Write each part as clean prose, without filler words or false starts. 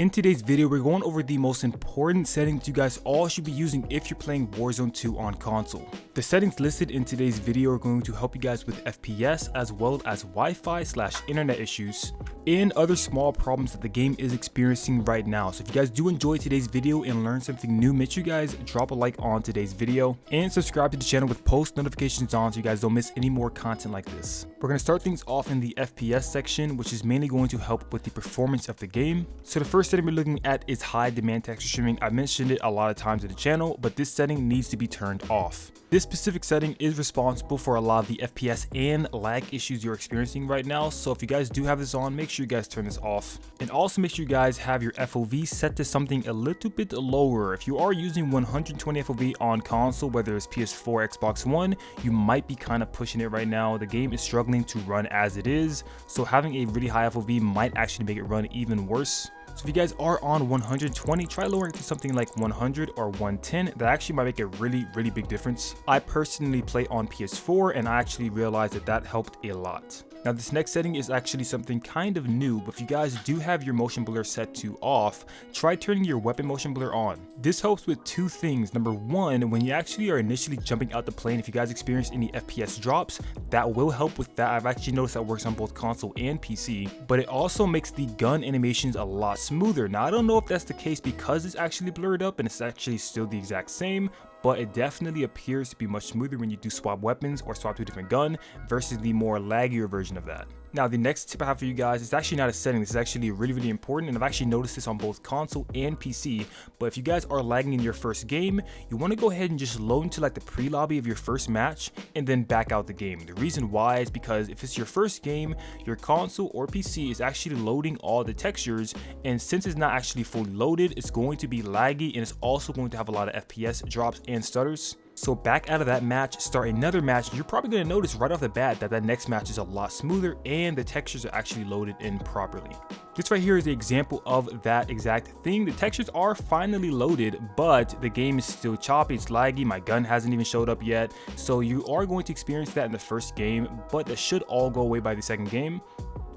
In today's video, we're going over the most important settings you guys all should be using if you're playing Warzone 2 on console. The settings listed in today's video are going to help you guys with FPS as well as Wi-Fi/internet issues and other small problems that the game is experiencing right now. So if you guys do enjoy today's video and learn something new, make sure you guys drop a like on today's video and subscribe to the channel with post notifications on so you guys don't miss any more content like this. We're going to start things off in the FPS section, which is mainly going to help with the performance of the game. So the first setting we're looking at is high demand texture streaming. I mentioned it a lot of times in the channel, but this setting needs to be turned off. This specific setting is responsible for a lot of the FPS and lag issues you're experiencing right now. So if you guys do have this on, make sure you guys turn this off. And also make sure you guys have your FOV set to something a little bit lower. If you are using 120 FOV on console, whether it's PS4, Xbox One, you might be kind of pushing it right now. The game is struggling to run as it is. So having a really high FOV might actually make it run even worse. So if you guys are on 120, try lowering it to something like 100 or 110. That actually might make a really big difference. I personally play on PS4 and I actually realized that helped a lot. Now this next setting is actually something kind of new, but if you guys do have your motion blur set to off, try turning your weapon motion blur on. This helps with two things. Number one, when you actually are initially jumping out the plane, if you guys experience any FPS drops, that will help with that. I've actually noticed that works on both console and PC, but it also makes the gun animations a lot smoother. Now I don't know if that's the case because it's actually blurred up and it's actually still the exact same, but it definitely appears to be much smoother when you do swap weapons or swap to a different gun versus the more laggier version of that. Now the next tip I have for you guys is actually not a setting. This is actually really important, and I've actually noticed this on both console and PC. But if you guys are lagging in your first game, you want to go ahead and just load into like the pre-lobby of your first match and then back out the game. The reason why is because if it's your first game, your console or PC is actually loading all the textures, and since it's not actually fully loaded, it's going to be laggy and it's also going to have a lot of FPS drops and stutters. So back out of that match, start another match. You're probably going to notice right off the bat that next match is a lot smoother and the textures are actually loaded in properly. This right here is the example of that exact thing. The textures are finally loaded, but the game is still choppy, it's laggy, my gun hasn't even showed up yet. So you are going to experience that in the first game, but that should all go away by the second game.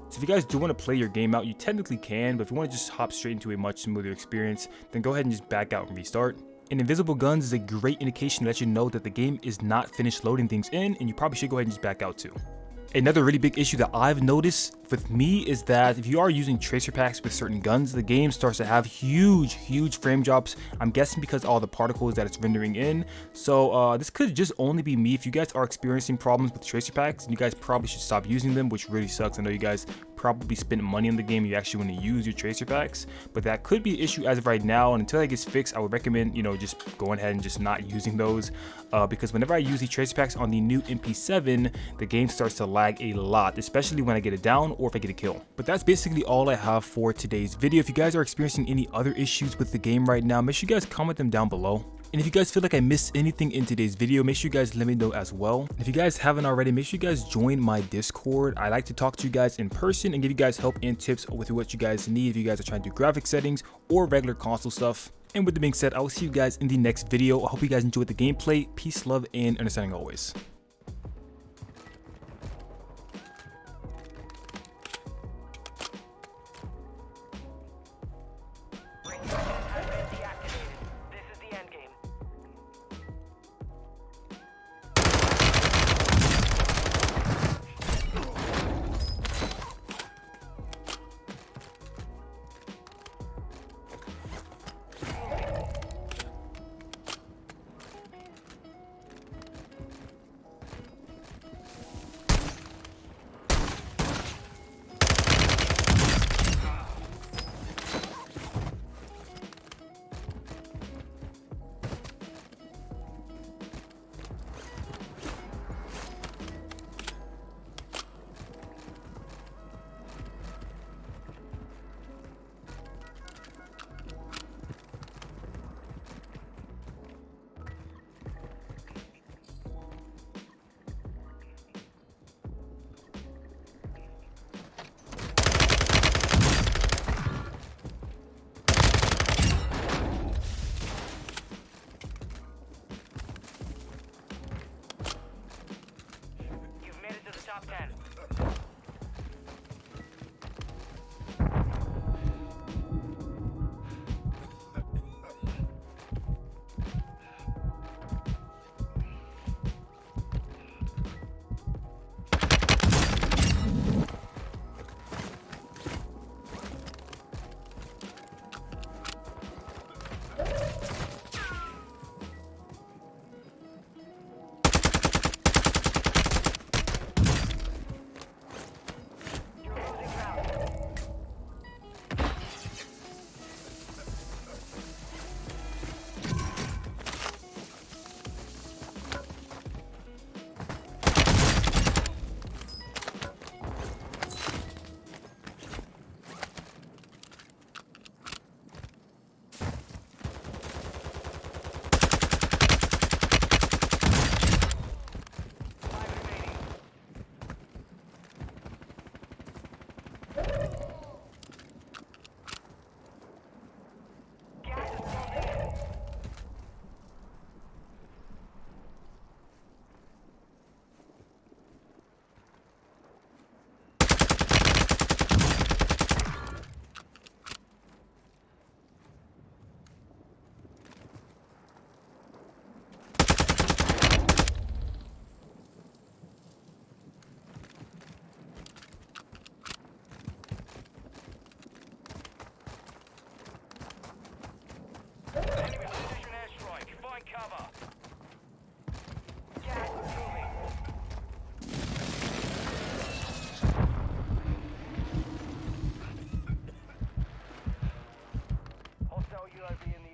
So if you guys do want to play your game out, you technically can, but if you want to just hop straight into a much smoother experience, then go ahead and just back out and restart. And invisible guns is a great indication to let you know that the game is not finished loading things in, and you probably should go ahead and just back out too. Another really big issue that I've noticed with me is that if you are using tracer packs with certain guns, the game starts to have huge frame drops. I'm guessing because all the particles that it's rendering in. So this could just only be me. If you guys are experiencing problems with tracer packs, you guys probably should stop using them, which really sucks. I know you guys probably spent money on the game, you actually want to use your tracer packs, but that could be an issue as of right now, and until that gets fixed, I would recommend, just going ahead and just not using those, because whenever I use the tracer packs on the new MP7, the game starts to lag a lot, especially when I get it down or if I get a kill. But that's basically all I have for today's video. If you guys are experiencing any other issues with the game right now, make sure you guys comment them down below. And if you guys feel like I missed anything in today's video, make sure you guys let me know as well. If you guys haven't already, make sure you guys join my Discord. I like to talk to you guys in person and give you guys help and tips with what you guys need if you guys are trying to do graphic settings or regular console stuff. And with that being said, I will see you guys in the next video. I hope you guys enjoyed the gameplay. Peace, love, and understanding always. cover. Gas moving. Hostile UAV in